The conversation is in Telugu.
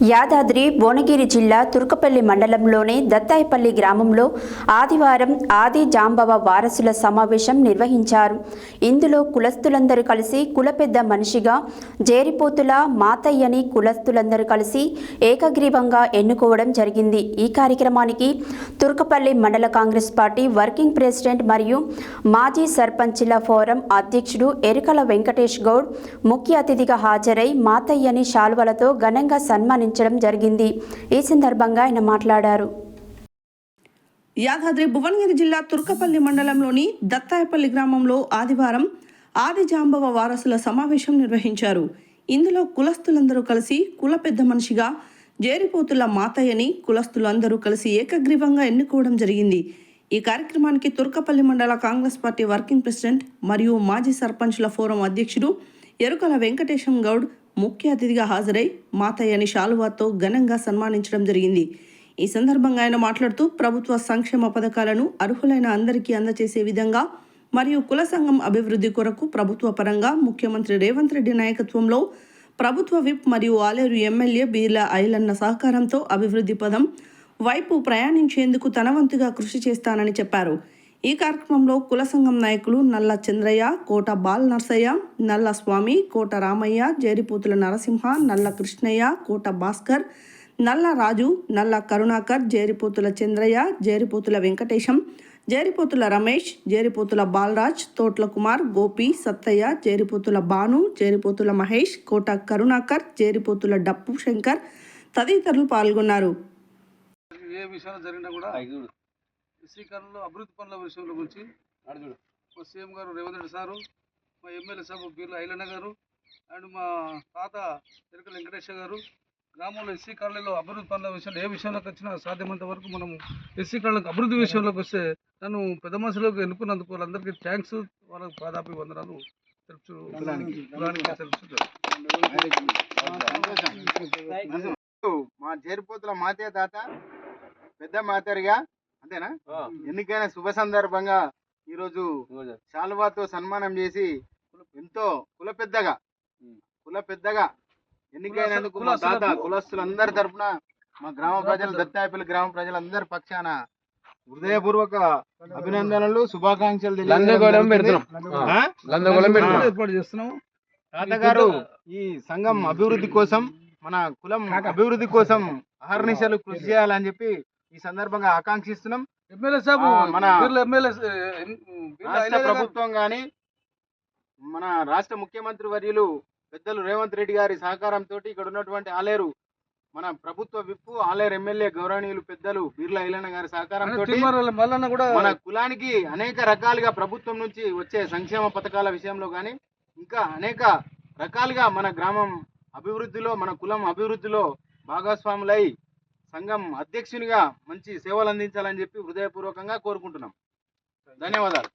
యాదాద్రి భువనగిరి జిల్లా తుర్కపల్లి మండలంలోని దత్తాయిపల్లి గ్రామంలో ఆదివారం ఆది జాంబవ వారసుల సమావేశం నిర్వహించారు. ఇందులో కులస్తులందరూ కలిసి కులపెద్ద మనిషిగా జేరిపోతుల మాతయ్యని కులస్తులందరూ కలిసి ఏకగ్రీవంగా ఎన్నుకోవడం జరిగింది. ఈ కార్యక్రమానికి తుర్కపల్లి మండల కాంగ్రెస్ పార్టీ వర్కింగ్ ప్రెసిడెంట్ మరియు మాజీ సర్పంచ్ల ఫోరం అధ్యక్షుడు ఎరుకల వెంకటేష్ గౌడ్ ముఖ్య అతిథిగా హాజరై మాతయ్యని శాలువలతో ఘనంగా సన్మానించడం జరిగింది. ఈ సందర్భంగా ఆయన మాట్లాడారు. యాదాద్రి భువనగిరి జిల్లా తుర్కపల్లి మండలంలోని దత్తాయిపల్లి గ్రామంలో ఆదివారం ఆది జాంబవ వారసుల సమావేశం నిర్వహించారు. ఇందులో కులస్తులందరూ కలిసి కుల పెద్ద మనిషిగా జేరిపోతుల మాతయ్యని కులస్తులందరూ కలిసి ఏకగ్రీవంగా ఎన్నుకోవడం జరిగింది. ఈ కార్యక్రమానికి తుర్కపల్లి మండల కాంగ్రెస్ పార్టీ వర్కింగ్ ప్రెసిడెంట్ మరియు మాజీ సర్పంచ్ల ఫోరం అధ్యక్షుడు ఎరుకల వెంకటేశం గౌడ్ ముఖ్య అతిథిగా హాజరై మాతయ్యని శాలువాతో ఘనంగా సన్మానించడం జరిగింది. ఈ సందర్భంగా ఆయన మాట్లాడుతూ ప్రభుత్వ సంక్షేమ పథకాలను అర్హులైన అందరికీ అందజేసే విధంగా మరియు కుల సంఘం అభివృద్ధి కొరకు ప్రభుత్వ పరంగా ముఖ్యమంత్రి రేవంత్ రెడ్డి నాయకత్వంలో ప్రభుత్వ విప్ మరియు ఆలేరు ఎమ్మెల్యే బీర్ల ఐలన్న సహకారంతో అభివృద్ధి పదం వైపు ప్రయాణించేందుకు తన వంతుగా కృషి చేస్తానని చెప్పారు. ఈ కార్యక్రమంలో కుల సంఘం నాయకులు నల్ల చంద్రయ్య, కోట బాల్ నర్సయ్య, నల్ల స్వామి, కోట రామయ్య, జేరిపోతుల నరసింహ, నల్ల కృష్ణయ్య, కోట భాస్కర్, నల్ల రాజు, నల్ల కరుణాకర్, జేరిపోతుల చంద్రయ్య, జేరిపోతుల వెంకటేశం, జేరిపోతుల రమేష్, జేరిపోతుల బాలరాజ్, తోట్ల కుమార్, గోపి, సత్తయ్య, జేరిపోతుల భాను, జేరిపోతుల మహేష్, కోట కరుణాకర్, జేరిపోతుల డప్పు శంకర్ తదితరులు పాల్గొన్నారు. ఏ విషయాలు జరిగినా కూడా ఎస్సీకరణలో అభివృద్ధి పనుల విషయంలో గురించి మా సీఎం గారు రేవంత్ రెడ్డి సారు, మా ఎమ్మెల్యే సాబు బీర్ల ఐలన్న గారు అండ్ మా తాత ఎరుకల వెంకటేశ్వర గారు గ్రామంలో ఎస్సీ కాలనీలో అభివృద్ధి పనుల విషయంలో ఏ విషయంలోకి వచ్చినా సాధ్యమంత వరకు మనం ఎస్సీ కాలనీకి అభివృద్ధి విషయంలోకి వస్తే నన్ను పెద్ద మనుషులకు ఎన్నుకున్నందుకు వాళ్ళందరికీ థ్యాంక్స్, వాళ్ళకి పాదాపి వందనాలు మా జేరిపోతుల మాతయ్య తాత పెద్ద మాతరిగా అంతేనా ఎన్నికైన శుభ సందర్భంగా ఈరోజు శాలువాతో సన్మానం చేసి ఎంతో కుల పెద్దగా ఎన్నికైనందుకు మా తాత కులస్తులందరి తరఫున మా గ్రామ ప్రజలు దత్తాయిపల్లి గ్రామ ప్రజలందరి పక్షాన హృదయపూర్వక అభినందనలు, శుభాకాంక్షలు తాతగారు ఈ సంఘం అభివృద్ధి కోసం, మన కులం అభివృద్ధి కోసం అహర్నిశలు కృషి చేయాలని చెప్పి ఈ సందర్భంగా ఆకాంక్షిస్తున్నాం. మన రాష్ట్ర ప్రభుత్వం కానీ మన రాష్ట్ర ముఖ్యమంత్రి వర్యులు పెద్దలు రేవంత్ రెడ్డి గారి సహకారంతో ఇక్కడ ఉన్నటువంటి ఆలేరు మన ప్రభుత్వ విప్పు ఆలేరు ఎమ్మెల్యే గౌరవనీయులు పెద్దలు బీర్ల ఐలన్న గారి సహకారంతో మన కులానికి అనేక రకాలుగా ప్రభుత్వం నుంచి వచ్చే సంక్షేమ పథకాల విషయంలో కానీ ఇంకా అనేక రకాలుగా మన గ్రామం అభివృద్ధిలో, మన కులం అభివృద్ధిలో భాగస్వాములై సంఘం అధ్యక్షునిగా మంచి సేవలు అందించాలని చెప్పి హృదయపూర్వకంగా కోరుకుంటున్నాం. ధన్యవాదాలు.